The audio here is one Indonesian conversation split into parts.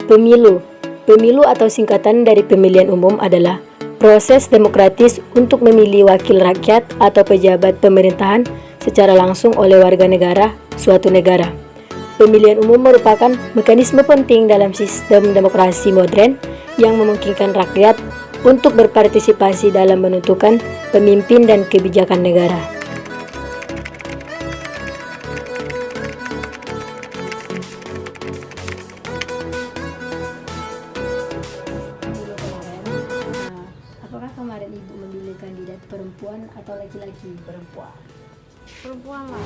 Pemilu. Pemilu atau singkatan dari pemilihan umum adalah proses demokratis untuk memilih wakil rakyat atau pejabat pemerintahan secara langsung oleh warga negara suatu negara. Pemilihan umum merupakan mekanisme penting dalam sistem demokrasi modern yang memungkinkan rakyat untuk berpartisipasi dalam menentukan pemimpin dan kebijakan negara. Apakah kemarin Ibu memilih kandidat perempuan atau laki-laki? Perempuan lah.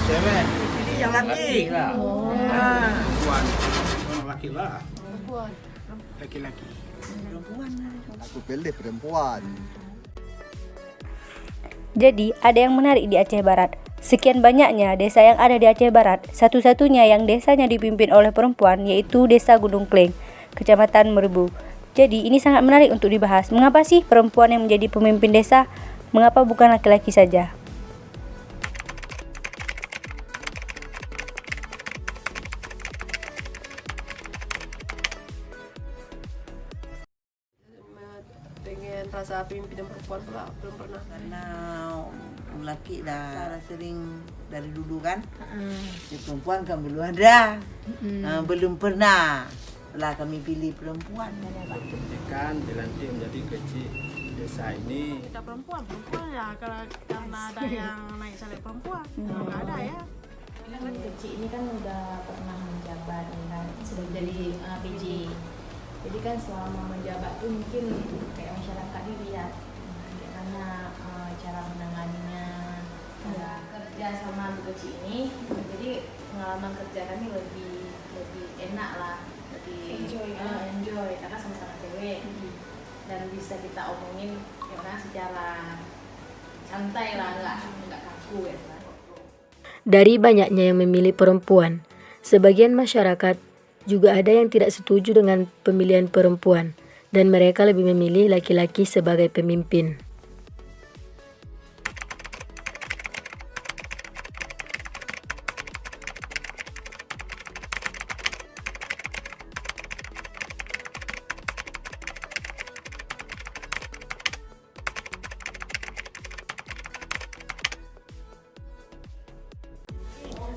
cewek pilih yang laki lah. Perempuan laki lah. Perempuan. Laki-laki. Perempuan Aku pilih perempuan. Jadi, ada yang menarik di Aceh Barat. Sekian banyaknya desa yang ada di Aceh Barat, satu-satunya yang desanya dipimpin oleh perempuan yaitu Desa Gunung Kleng, Kecamatan Merebu. Jadi, ini sangat menarik untuk dibahas. Mengapa sih perempuan yang menjadi pemimpin desa? Mengapa bukan laki-laki saja? Pengen rasa pimpinan perempuan pula belum pernah. karena laki dah sering dari dulu kan. Si perempuan kan belum ada. Belum pernah lah kami pilih perempuan. Pendidikan dilantik menjadi kecil desa ini. Kita perempuan ya karena ada yang naik salib perempuan. Kalau nggak ada ya. Kan kecil ini kan udah pernah menjabat ya kan, sudah jadi PJ. Jadi kan selama menjabat tuh mungkin kayak masyarakat dilihat karena cara menanganinya, cara kerja sama kecil ini, jadi pengalaman kerja kami lebih enak lah, lebih enjoy karena sama-sama cewek dan bisa kita omongin karena secara santai lah, nggak kaku ya kan. Dari banyaknya yang memilih perempuan, sebagian masyarakat juga ada yang tidak setuju dengan pemilihan perempuan dan mereka lebih memilih laki-laki sebagai pemimpin.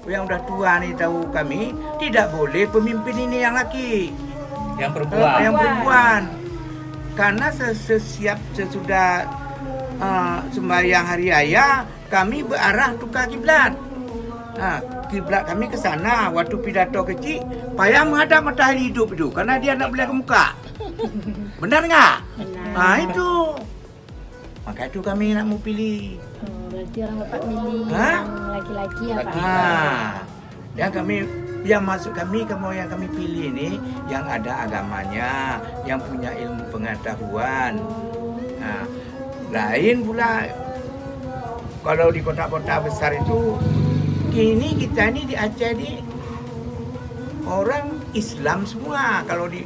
Yang udah tua nih tahu kami tidak boleh pemimpin ini yang laki. Yang perempuan. Yang perempuan. Karena sesiap sesudah sembahyang hari raya kami berarah tukar kiblat. Kiblat kami ke sana waktu pidato kecil payah menghadap matahari hidup itu karena dia nak belah ke muka. Benar nggak? Itu. Maka itu kami nak mau pilih. Berarti orang Bapak milih yang laki-laki ya Pak? Yang kami yang masuk kami yang kami pilih ini yang ada agamanya, yang punya ilmu pengetahuan. Lain pula kalau di kota-kota besar itu kini kita ini di Aceh di orang Islam semua. Kalau di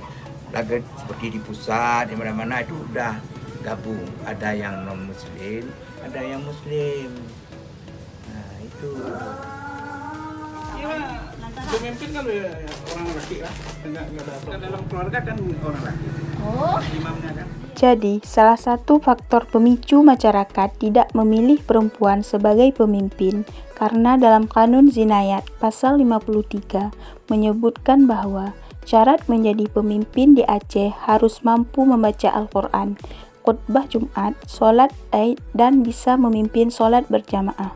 seperti di pusat di mana-mana itu udah gabung, ada yang non muslim, ada yang muslim. Itu. Iya, pemimpin kan orang laki lah. Enggak ada dalam keluarga kan orang laki. Imamnya kan. Jadi, salah satu faktor pemicu masyarakat tidak memilih perempuan sebagai pemimpin karena dalam Kanun Zinayat pasal 53 menyebutkan bahwa syarat menjadi pemimpin di Aceh harus mampu membaca Al-Quran, khutbah Jumat, sholat Aid, dan bisa memimpin sholat berjamaah.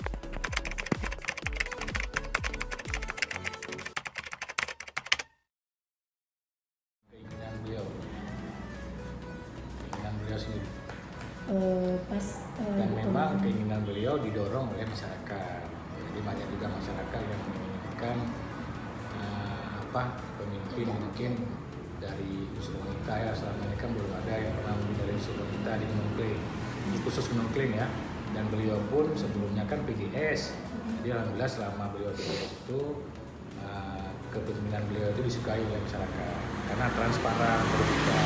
Keinginan beliau sendiri. Dan memang keinginan beliau didorong oleh masyarakat. Jadi banyak juga masyarakat yang menginginkan pemimpin mungkin dari unsur wanita ya, selama ini kan belum ada yang pernah memimpin dari unsur wanita di Gunung Kleng, khusus Gunung Kleng ya. Dan beliau pun sebelumnya kan PGS, jadi alhamdulillah selama beliau PGS itu kepemimpinan beliau itu disukai oleh masyarakat karena transparan, terbuka,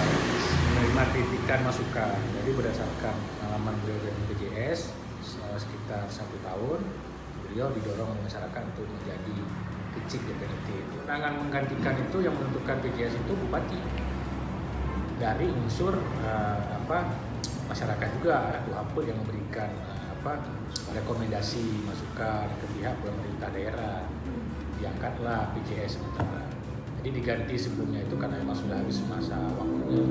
menerima kritikan masukan. Jadi berdasarkan pengalaman beliau dari PGS sekitar 1 tahun, beliau didorong oleh masyarakat untuk menjadi kecil definitif. Tangan menggantikan itu yang menentukan PJS itu bupati dari unsur masyarakat juga, Tuhamput yang memberikan rekomendasi masukan ke pihak pemerintah daerah, diangkatlah PJS sementara. Jadi diganti sebelumnya itu karena memang sudah habis masa waktunya.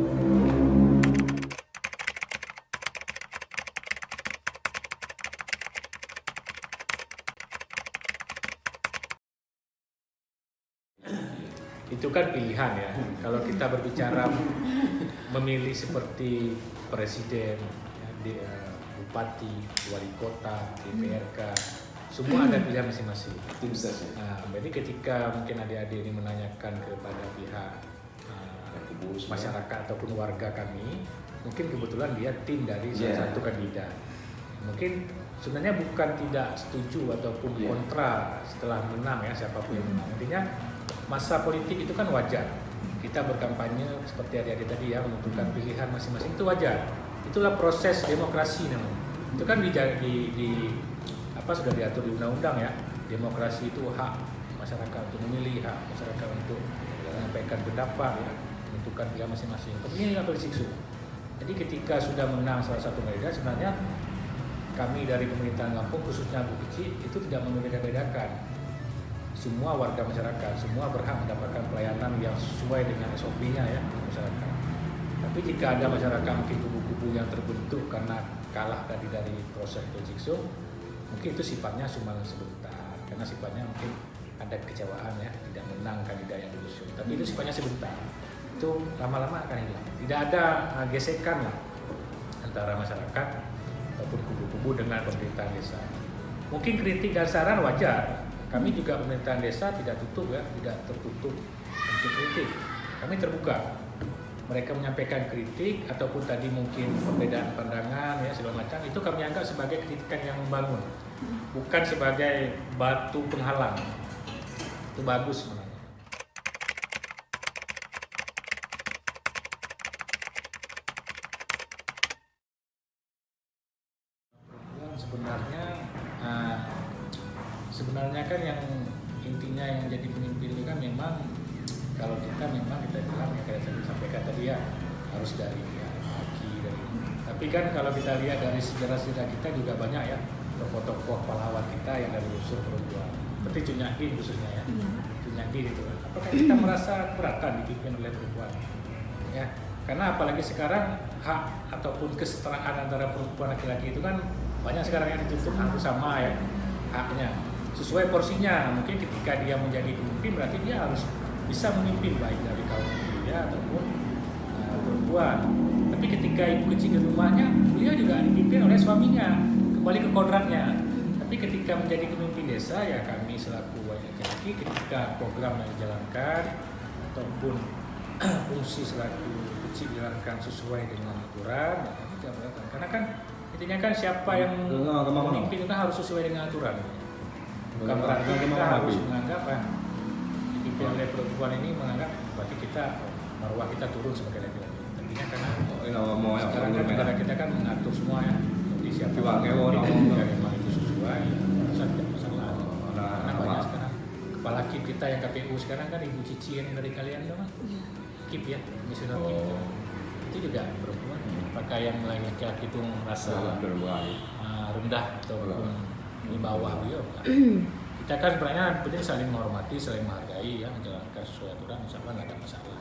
Itu kan pilihan ya. Kalau kita berbicara memilih seperti presiden, bupati, wali kota, DPRK, semua ada pilihan masing-masing. Nah, jadi ketika mungkin adik-adik ini menanyakan kepada pihak masyarakat ataupun warga kami, mungkin kebetulan dia tim dari salah satu kandidat. Mungkin sebenarnya bukan tidak setuju ataupun kontra setelah menang ya, siapapun yang menang. Intinya masa politik itu kan wajar. Kita berkampanye seperti adik-adik tadi ya, menentukan pilihan masing-masing itu wajar. Itulah proses demokrasi namanya. Itu kan sudah diatur di undang-undang ya. Demokrasi itu hak masyarakat untuk memilih, hak masyarakat untuk menyampaikan pendapat ya, menentukan pilihan masing-masing. Tapi ini nggak bersiksa. Jadi ketika sudah menang salah satu kandidat, sebenarnya kami dari pemerintahan kampung khususnya Bu Kecil itu tidak membeda-bedakan. Semua warga masyarakat, semua berhak mendapatkan pelayanan yang sesuai dengan SOP-nya ya masyarakat. Tapi jika ada masyarakat mungkin kubu-kubu yang terbentuk karena kalah tadi dari proses Projikso, mungkin itu sifatnya cuma sebentar, karena sifatnya mungkin ada kecewaan ya, tidak menang kandidat yang diusung. Tapi itu sifatnya sebentar, itu lama-lama akan hilang. Tidak ada gesekan lah antara masyarakat ataupun kubu-kubu dengan pemerintahan desa. Mungkin kritik dan saran wajar. Kami juga pemerintahan desa tidak tutup ya, tidak tertutup untuk kritik. Kami terbuka. Mereka menyampaikan kritik ataupun tadi mungkin perbedaan pandangan ya segala macam, itu kami anggap sebagai kritikan yang membangun, bukan sebagai batu penghalang. Itu bagus sebenarnya. Sebenarnya kan yang intinya yang jadi pemimpin itu kan memang kalau kita bilang ya kayak tadi sampaikan tadi ya, harus dari laki dari. Tapi kan kalau kita lihat dari sejarah-sejarah kita juga banyak ya tokoh-tokoh pahlawan kita yang dari unsur perempuan. Seperti Cunyadin khususnya ya. Cunyadin itu. Apakah kita merasa keberatan dipimpin oleh perempuan? Ya, karena apalagi sekarang hak ataupun kesetaraan antara perempuan laki-laki itu kan banyak sekarang yang dituntut harus sama ya haknya. Sesuai porsinya, mungkin ketika dia menjadi pemimpin berarti dia harus bisa memimpin baik dari kaum pria ataupun perempuan. Tapi ketika ibu kecil di rumahnya, beliau juga dipimpin oleh suaminya, kembali ke kodratnya. Tapi ketika menjadi pemimpin desa ya kami selaku laki-laki ketika program yang dijalankan ataupun fungsi selaku kecil dijalankan sesuai dengan aturan, ya kami tidak beratan. Karena kan intinya kan siapa yang memimpin itu kan harus sesuai dengan aturan. Bukan berarti kita harus menganggap dipimpin oleh perempuan ini menganggap berarti kita marwah kita turun sebagai laki-laki. Tentunya karena sekarang kan negara kita kan mengatur semua ya. Jadi siapa yang memang itu sesuai, ya tidak masalah. Karena banyak sekarang kepala KIP kita yang KPU sekarang kan Ibu Cici yang dari kalian dong, KIP ya, misalnya KIP itu juga perempuan. Apakah yang laki-laki itu merasa rendah ataupun di bawah beliau? Kita kan sebenarnya penting saling menghormati, saling menghargai ya, menjalankan sesuai aturan, insya Allah nggak ada masalah.